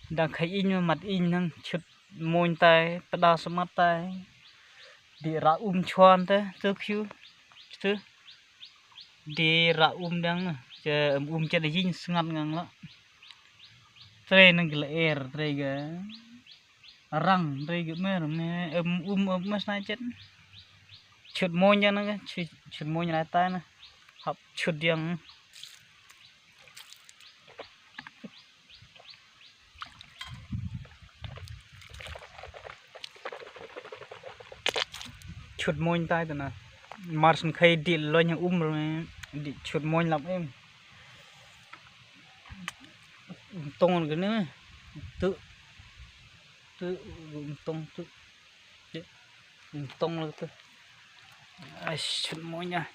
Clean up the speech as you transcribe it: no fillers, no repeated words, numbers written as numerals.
đang khei in mặt in năng chụp moiñ tay đa số mặt tay đi ra choan thế tôi kêu chứ đi ra đang chờ cho để dính ngắt ngang đó tren năng cái air tren cái răng tren cái mẹ mà sai chết chụp moiñ cho nó cái chụp moiñ lại tay nè học chụp diang chụp moiñ tay tụi nè mars khei đi lo nhang rồi đi chụp moiñ làm em tông cái nữa tự tông tự tông là tự chụp moiñ nha.